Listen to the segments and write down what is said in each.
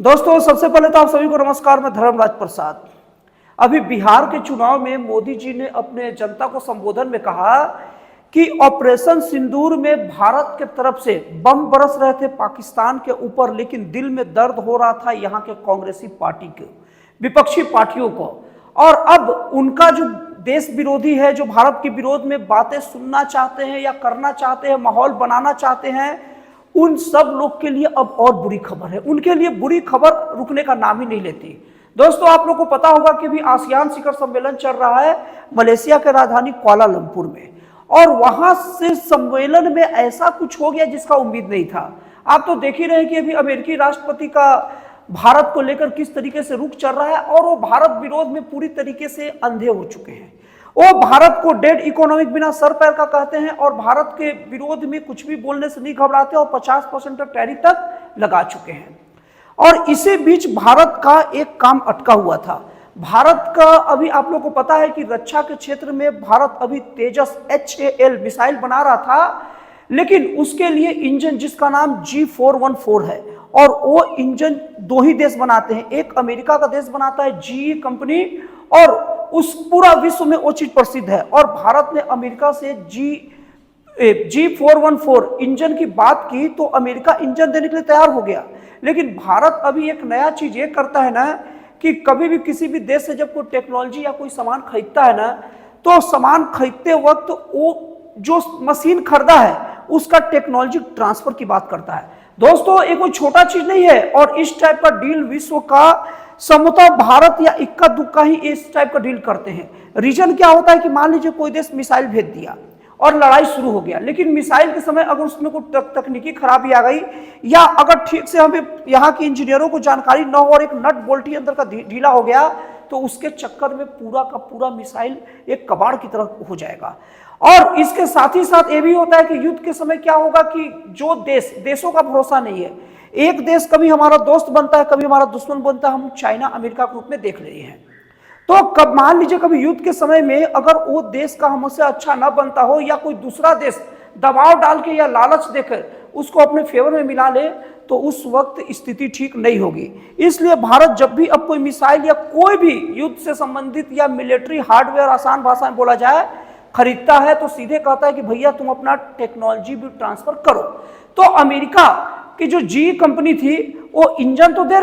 दोस्तों सबसे पहले तो आप सभी को नमस्कार। मैं धर्मराज प्रसाद। अभी बिहार के चुनाव में मोदी जी ने अपने जनता को संबोधन में कहा कि ऑपरेशन सिंदूर में भारत के तरफ से बम बरस रहे थे पाकिस्तान के ऊपर, लेकिन दिल में दर्द हो रहा था यहाँ के कांग्रेसी पार्टी के, विपक्षी पार्टियों को। और अब उनका जो देश विरोधी है, जो भारत के विरोध में बातें सुनना चाहते हैं या करना चाहते हैं, माहौल बनाना चाहते हैं, उन सब लोग के लिए अब और बुरी खबर है। उनके लिए बुरी खबर रुकने का नाम ही नहीं लेती। दोस्तों आप लोग को पता होगा कि भी आसियान शिखर सम्मेलन चल रहा है मलेशिया के राजधानी कुआलालंपुर में, और वहां से सम्मेलन में ऐसा कुछ हो गया जिसका उम्मीद नहीं था। आप तो देख ही रहे हैं कि अभी अमेरिकी राष्ट्रपति का भारत को लेकर किस तरीके से रुख चल रहा है, और वो भारत विरोध में पूरी तरीके से अंधे हो चुके हैं। वो भारत को डेड इकोनॉमिक बिना सर पैर का कहते हैं, और भारत के विरोध में कुछ भी बोलने से नहीं घबराते, और 50% तक टैरिफ तक लगा चुके हैं। और इसी बीच भारत का एक काम अटका हुआ था। भारत का अभी आप लोगों को पता है कि रक्षा के क्षेत्र में भारत अभी तेजस HAL मिसाइल बना रहा था, लेकिन उसके लिए इंजन जिसका नाम G414 है, और वो इंजन दो ही देश बनाते हैं। एक अमेरिका का देश बनाता है GE कंपनी, और उस पूरा विश्व में वो चीज प्रसिद्ध है। और भारत ने अमेरिका से G414 इंजन की बात की तो अमेरिका इंजन देने के लिए तैयार हो गया। लेकिन भारत अभी एक नया चीज ये करता है ना कि कभी भी किसी भी देश से जब कोई टेक्नोलॉजी या कोई सामान खरीदता है ना, तो सामान खरीदते वक्त वो जो मशीन खरीदा है उसका टेक्नोलॉजी ट्रांसफर की बात करता है। दोस्तों ये कोई छोटा चीज नहीं है, और इस टाइप का डील विश्व का समूचा भारत या इक्का दुक्का ही इस टाइप का डील करते हैं। रीजन क्या होता है कि मान लीजिए कोई देश मिसाइल भेज दिया और लड़ाई शुरू हो गया, लेकिन मिसाइल के समय अगर उसमें कोई तकनीकी खराबी आ गई, या अगर ठीक से हमें यहाँ के इंजीनियरों को जानकारी न हो और एक नट बोल्ट ही अंदर का ढीला हो गया, तो उसके चक्कर में पूरा का पूरा मिसाइल एक कबाड़ की तरह हो जाएगा। और इसके साथ ही साथ ये भी होता है कि युद्ध के समय क्या होगा कि जो देशों का भरोसा नहीं है। एक देश कभी हमारा दोस्त बनता है, कभी हमारा दुश्मन बनता है। हम चाइना अमेरिका के रूप में देख रहे हैं। तो कब मान लीजिए कभी युद्ध के समय में अगर वो देश का हमसे अच्छा ना बनता हो, या कोई दूसरा देश दबाव डाल के या लालच देकर उसको अपने फेवर में मिला ले, तो उस वक्त स्थिति ठीक नहीं होगी। इसलिए भारत जब भी अब कोई मिसाइल या कोई भी युद्ध से संबंधित या मिलिट्री हार्डवेयर, आसान भाषा में बोला जाए, खरीदता है, तो सीधे कहता है कि भैया तुम अपना टेक्नोलॉजी भी ट्रांसफर करो। तो अमेरिका की जो GE कंपनी थी वो इंजन तो दे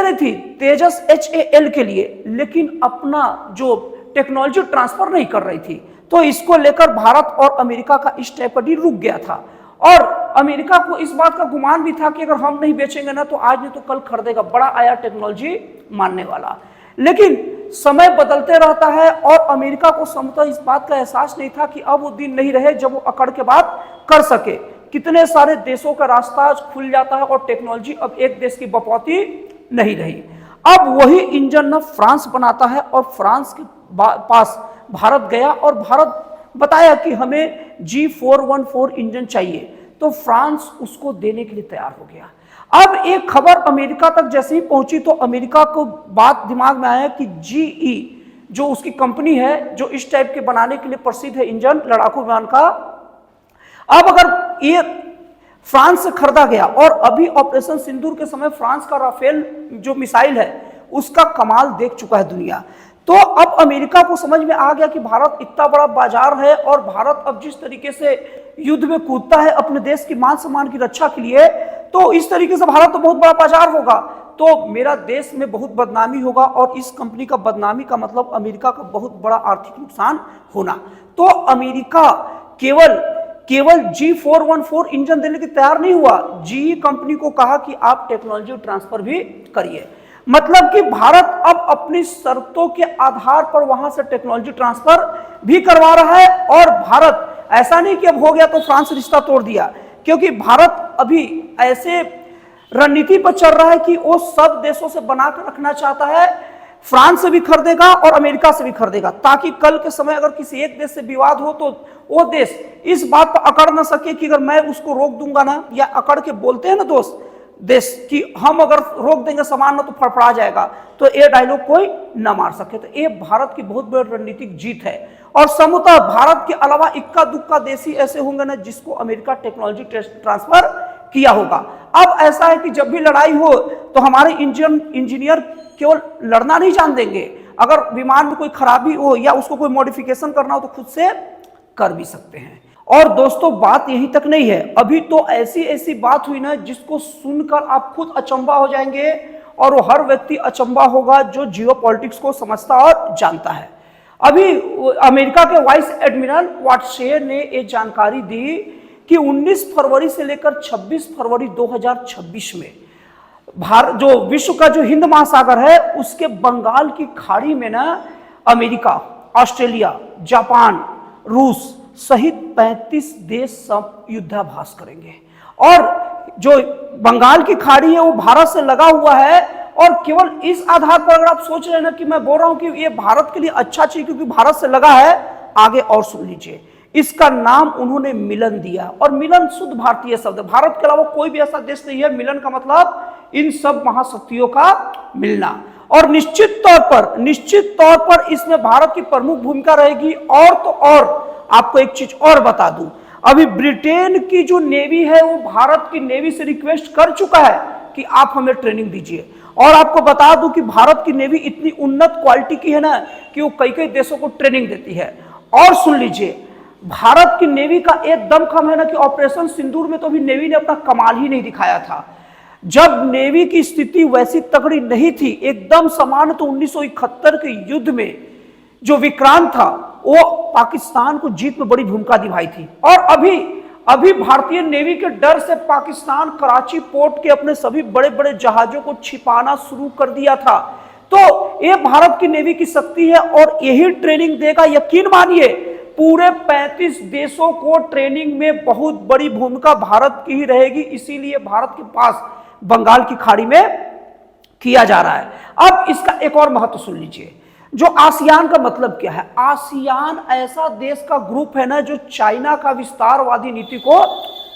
रही थी तेजस HAL के लिए, लेकिन अपना जो टेक्नोलॉजी ट्रांसफर नहीं कर रही थी। तो इसको लेकर भारत और अमेरिका का इस टाइप का डील रुक गया था। और अमेरिका को इस बात का गुमान भी था कि अगर हम नहीं बेचेंगे ना, तो आज नहीं तो कल खरीदेगा बड़ा आया टेक्नोलॉजी मानने वाला। लेकिन समय बदलते रहता है, और अमेरिका को समझता इस बात का एहसास नहीं था कि अब वो दिन नहीं रहे जब वो अकड़ के बात कर सके। कितने सारे देशों का रास्ता खुल जाता है, और टेक्नोलॉजी अब एक देश की बपौती नहीं रही। अब वही इंजन ना फ्रांस बनाता है, और फ्रांस के पास भारत गया और भारत बताया कि हमें G414 इंजन चाहिए, तो फ्रांस उसको देने के लिए तैयार हो गया। अब एक खबर अमेरिका तक जैसे ही पहुंची, तो अमेरिका को बात दिमाग में आया कि GE जो उसकी कंपनी है, जो इस टाइप के बनाने के लिए प्रसिद्ध है इंजन लड़ाकू विमान का, अब अगर ये फ्रांस से खरीदा गया, और अभी ऑपरेशन सिंदूर के समय फ्रांस का राफेल जो मिसाइल है उसका कमाल देख चुका है दुनिया, तो अब अमेरिका को समझ में आ गया कि भारत इतना बड़ा बाजार है, और भारत अब जिस तरीके से युद्ध में कूदता है अपने देश की मान सम्मान की रक्षा के लिए, तो इस तरीके से भारत तो बहुत बड़ा बाजार होगा, तो मेरा देश में बहुत बदनामी होगा, और इस कंपनी का बदनामी का मतलब अमेरिका का बहुत बड़ा आर्थिक नुकसान होना। तो अमेरिका केवल G414 इंजन देने के तैयार नहीं हुआ, GE कंपनी को कहा कि आप टेक्नोलॉजी ट्रांसफर भी करिए। मतलब कि भारत अब अपनी शर्तों के आधार पर वहां से टेक्नोलॉजी ट्रांसफर भी करवा रहा है। और भारत ऐसा नहीं कि अब हो गया तो फ्रांस रिश्ता तोड़ दिया, क्योंकि भारत अभी ऐसे रणनीति पर चल रहा है कि वो सब देशों से बनाकर रखना चाहता है। फ्रांस से भी खरीदेगा और अमेरिका से भी खरीदेगा, ताकि कल के समय अगर किसी एक देश से विवाद हो तो वो देश इस बात पर अकड़ ना सके कि अगर मैं उसको रोक दूंगा ना, या अकड़ के बोलते हैं ना दोस्त देश कि हम अगर रोक देंगे सामान ना तो फड़फड़ा जाएगा, तो ये डायलॉग कोई ना मार सके। तो ये भारत की बहुत बड़ी रणनीतिक जीत है। और समूचा भारत के अलावा इक्का दुक्का देश ही ऐसे होंगे ना जिसको अमेरिका टेक्नोलॉजी ट्रांसफर किया होगा। अब ऐसा है कि जब भी लड़ाई हो तो हमारे इंजीनियर केवल लड़ना नहीं जान देंगे, अगर विमान में कोई खराबी हो या उसको कोई मॉडिफिकेशन करना हो तो खुद से कर भी सकते हैं। और दोस्तों बात यहीं तक नहीं है, अभी तो ऐसी ऐसी बात हुई ना जिसको सुनकर आप खुद अचंभा हो जाएंगे, और वो हर व्यक्ति अचंभा होगा जो जियो पॉलिटिक्स को समझता और जानता है। अभी अमेरिका के वाइस एडमिरल वाटशेयर ने एक जानकारी दी कि 19 फरवरी से लेकर 26 फरवरी 2026 में भारत जो विश्व का जो हिंद महासागर है उसके बंगाल की खाड़ी में ना अमेरिका, ऑस्ट्रेलिया, जापान, रूस सहित 35 देश सब युद्धाभ्यास करेंगे। और जो बंगाल की खाड़ी है वो भारत से लगा हुआ है, और केवल इस आधार पर अगर आप सोच रहे हैं ना कि मैं बोल रहा हूं कि ये भारत के लिए अच्छा चीज क्योंकि भारत से लगा है, आगे और सुन लीजिए। इसका नाम उन्होंने मिलन दिया, और मिलन शुद्ध भारतीय शब्द है। भारत के अलावा कोई भी ऐसा देश नहीं है। मिलन का मतलब इन सब महाशक्तियों का मिलना, और निश्चित तौर पर इसमें भारत की प्रमुख भूमिका रहेगी। और तो और आपको एक चीज और बता दूं, अभी ब्रिटेन की जो नेवी है वो भारत की नेवी से रिक्वेस्ट कर चुका है कि आप हमें ट्रेनिंग दीजिए। और आपको बता दूं कि भारत की नेवी इतनी उन्नत क्वालिटी की है ना कि वो कई कई देशों को ट्रेनिंग देती है। और सुन लीजिए, भारत की नेवी का एक दमखम है ना कि ऑपरेशन सिंदूर में तो भी नेवी ने अपना कमाल ही नहीं दिखाया था। जब नेवी की स्थिति वैसी तगड़ी नहीं थी, एकदम समान, तो 1971 के युद्ध में जो विक्रांत था वो पाकिस्तान को जीत में बड़ी भूमिका निभाई थी। और अभी भारतीय नेवी के डर से पाकिस्तान कराची पोर्ट के अपने सभी बड़े बड़े जहाजों को छिपाना शुरू कर दिया था। तो ये भारत की नेवी की शक्ति है, और यही ट्रेनिंग देगा। यकीन मानिए पूरे 35 देशों को ट्रेनिंग में बहुत बड़ी भूमिका भारत की ही रहेगी। इसीलिए भारत के पास बंगाल की खाड़ी में किया जा रहा है। अब इसका एक और महत्व सुन लीजिए, जो आसियान का मतलब क्या है। आसियान ऐसा देश का ग्रुप है ना जो चाइना का विस्तारवादी नीति को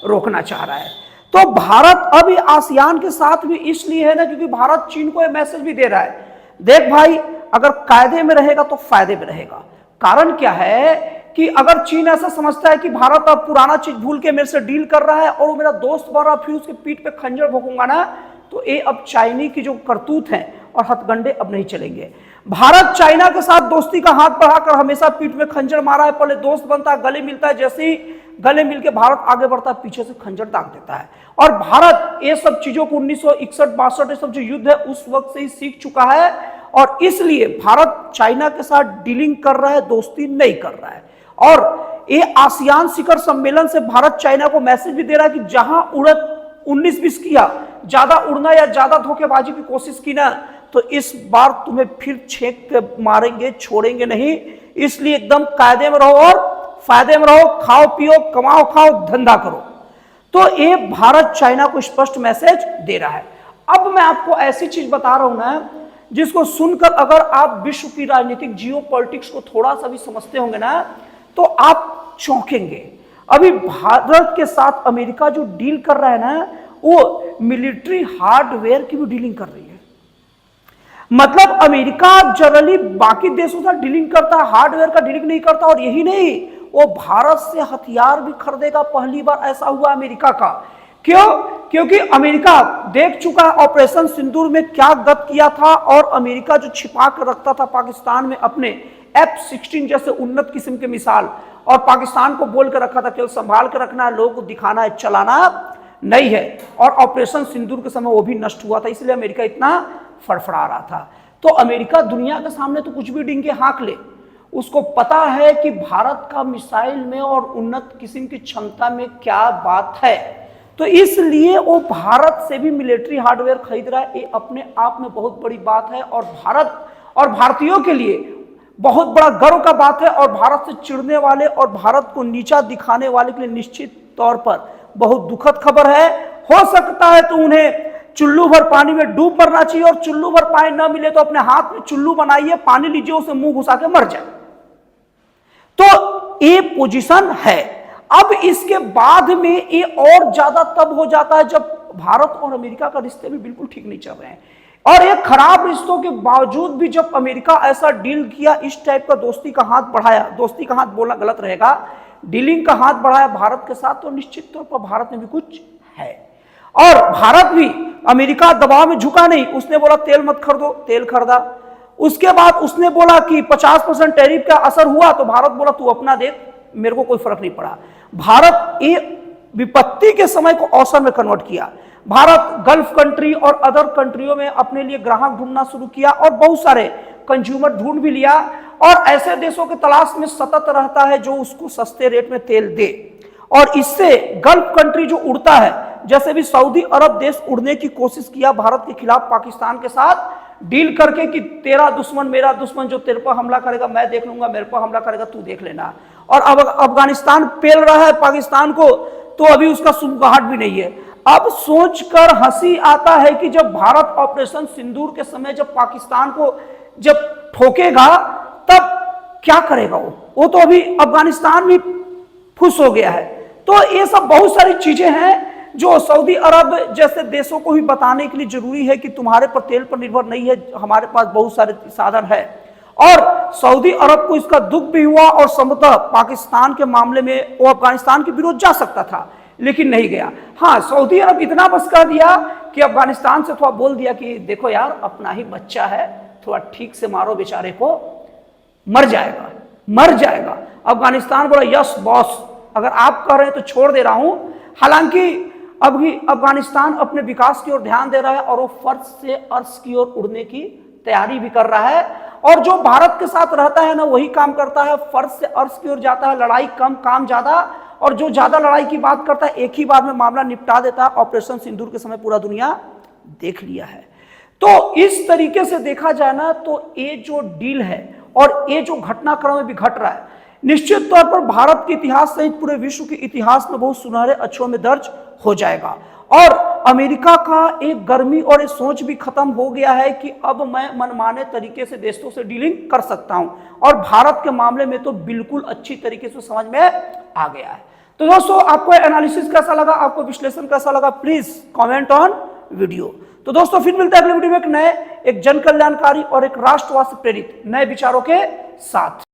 रोकना चाह रहा है। तो भारत अभी आसियान के साथ भी इसलिए है ना क्योंकि भारत चीन को यह मैसेज भी दे रहा है, देख भाई अगर कायदे में रहेगा तो फायदे में रहेगा। कारण क्या है कि अगर चीन ऐसा समझता है कि भारत अब पुराना चीज भूल के मेरे से डील कर रहा है और वो मेरा दोस्त बन रहा, फिर उसके पीठ पे खंजर भोंकूंगा ना, तो ये अब चाइनी की जो करतूत है और हथगंडे अब नहीं चलेंगे। भारत चाइना के साथ दोस्ती का हाथ बढ़ाकर हमेशा पीठ में खंजर मारा है। पहले दोस्त बनता है, गले मिलता है, जैसे ही गले मिलकर भारत आगे बढ़ता है पीछे से खंजर दाग देता है। और भारत ये सब चीजों को 1961-62 ये सब जो युद्ध है उस वक्त से ही सीख चुका है, और इसलिए भारत चाइना के साथ डीलिंग कर रहा है, दोस्ती नहीं कर रहा है। और ये आसियान शिखर सम्मेलन से भारत चाइना को मैसेज भी दे रहा है कि जहां उड़त 19-20 किया, ज्यादा उड़ना या ज्यादा धोखेबाजी की कोशिश की ना, तो इस बार तुम्हें फिर छेक के मारेंगे, छोड़ेंगे नहीं। इसलिए एकदम कायदे में रहो और फायदे में रहो, खाओ पियो, कमाओ खाओ, धंधा करो। तो ये भारत चाइना को स्पष्ट मैसेज दे रहा है। अब मैं आपको ऐसी चीज बता रहा हूं ना जिसको सुनकर अगर आप विश्व की राजनीतिक जियो पॉलिटिक्स को थोड़ा सा भी समझते होंगे ना तो आप चौंकेंगे। अभी भारत के साथ अमेरिका जो डील कर रहा है ना वो मिलिट्री हार्डवेयर की भी डीलिंग कर रही है। मतलब अमेरिका जनरली बाकी देशों से डीलिंग करता है, हार्डवेयर का डीलिंग नहीं करता। और यही नहीं, वो भारत से हथियार भी खरीदेगा। पहली बार ऐसा हुआ अमेरिका का। क्यों? क्योंकि अमेरिका देख चुका है ऑपरेशन सिंदूर में क्या गत किया था, और अमेरिका जो छिपा कर रखता था पाकिस्तान में अपने F-16 जैसे उन्नत किस्म के मिसाल, और पाकिस्तान को बोल कर रखा था केवल संभाल कर रखना है, लोगों को दिखाना है, चलाना नहीं है। और ऑपरेशन सिंदूर के समय वो भी नष्ट हुआ था, इसलिए अमेरिका इतना फड़फड़ा रहा था। तो अमेरिका दुनिया के सामने तो कुछ भी डिंगे हाँक ले, उसको पता है कि भारत का मिसाइल में और उन्नत किस्म की क्षमता में क्या बात है। तो इसलिए वो भारत से भी मिलिट्री हार्डवेयर खरीद रहा है। ये अपने आप में बहुत बड़ी बात है, और भारत और भारतीयों के लिए बहुत बड़ा गर्व का बात है। और भारत से चिढ़ने वाले और भारत को नीचा दिखाने वाले के लिए निश्चित तौर पर बहुत दुखद खबर है। हो सकता है तो उन्हें चुल्लू भर पानी में डूब मरना चाहिए, और चुल्लू भर पानी न मिले तो अपने हाथ में चुल्लू बनाइए, पानी लीजिए, उसे मुंह घुसा के मर जाए। तो ये पोजीशन है। अब इसके बाद में ये और ज्यादा तब हो जाता है जब भारत और अमेरिका का रिश्ते भी बिल्कुल ठीक नहीं चल रहे हैं, और एक खराब रिश्तों के बावजूद भी जब अमेरिका ऐसा डील किया, इस टाइप का दोस्ती का हाथ बढ़ाया, दोस्ती का हाथ बोलना गलत रहेगा, डीलिंग का हाथ बढ़ाया भारत के साथ, तो निश्चित तौर पर भारत में भी कुछ है। और भारत भी अमेरिका दबाव में झुका नहीं, उसने बोला तेल मत खरीदो, तेल खरीदा। उसके बाद उसने बोला कि 50% टैरिफ का असर हुआ, तो भारत बोला तू अपना देख, मेरे को कोई फर्क नहीं पड़ा। भारत ये विपत्ति के समय को अवसर में कन्वर्ट किया। भारत गल्फ कंट्री और अदर कंट्रियों में अपने लिए ग्राहक ढूंढना शुरू किया और बहुत सारे कंज्यूमर ढूंढ भी लिया, और ऐसे देशों की तलाश में सतत रहता है जो उसको सस्ते रेट में तेल दे। और इससे गल्फ कंट्री जो उड़ता है, जैसे भी सऊदी अरब देश उड़ने की कोशिश किया भारत के खिलाफ पाकिस्तान के साथ डील करके कि तेरा दुश्मन मेरा दुश्मन, जो तेरे पर हमला करेगा मैं देख लूंगा, मेरे पर हमला करेगा तू देख लेना। और अब अफगानिस्तान पेल रहा है पाकिस्तान को, तो अभी उसका सुगबुगाहट भी नहीं है। अब सोचकर हंसी आता है कि जब भारत ऑपरेशन सिंदूर के समय जब पाकिस्तान को जब ठोकेगा तब क्या करेगा वो तो अभी अफगानिस्तान भी फुस हो गया है। तो ये सब बहुत सारी चीजें हैं जो सऊदी अरब जैसे देशों को भी बताने के लिए जरूरी है कि तुम्हारे पर तेल पर निर्भर नहीं है, हमारे पास बहुत सारे साधन है। और सऊदी अरब को इसका दुख भी हुआ, और संभवतः पाकिस्तान के मामले में वो अफगानिस्तान के विरोध जा सकता था लेकिन नहीं गया। हाँ, सऊदी अरब इतना बस कह दिया कि अफगानिस्तान से थोड़ा बोल दिया कि देखो यार अपना ही बच्चा है, थोड़ा ठीक से मारो, बेचारे को मर जाएगा मर जाएगा। अफगानिस्तान बोला यस बॉस, अगर आप कह रहे हैं तो छोड़ दे रहा हूं। हालांकि अभी अफगानिस्तान अपने विकास की ओर ध्यान दे रहा है और वो फर्श से अर्श की ओर उड़ने की तैयारी भी कर रहा है। और जो भारत के साथ रहता है ना वही काम करता है, फर्श से अर्श की ओर जाता है, लड़ाई कम काम ज्यादा, और जो ज्यादा लड़ाई की बात करता है एक ही बार में मामला निपटा देता है। ऑपरेशन सिंदूर के समय पूरा दुनिया देख लिया है। तो इस तरीके से देखा जाए ना तो ये जो डील है और ये जो घटनाक्रम में भी घट रहा है, निश्चित तौर पर भारत के इतिहास सहित पूरे विश्व के इतिहास में बहुत सुनहरे अक्षरों में दर्ज हो जाएगा। और अमेरिका का एक गर्मी और एक सोच भी खत्म हो गया है कि अब मैं मनमाने तरीके से देशों से डीलिंग कर सकता हूं, और भारत के मामले में तो बिल्कुल अच्छी तरीके से समझ में आ गया है। तो दोस्तों, आपको एनालिसिस कैसा लगा, आपको विश्लेषण कैसा लगा, प्लीज कमेंट ऑन वीडियो। तो दोस्तों, फिर मिलते हैं अगले वीडियो में एक नए, एक जन कल्याणकारी और एक राष्ट्रवाद से प्रेरित नए विचारों के साथ।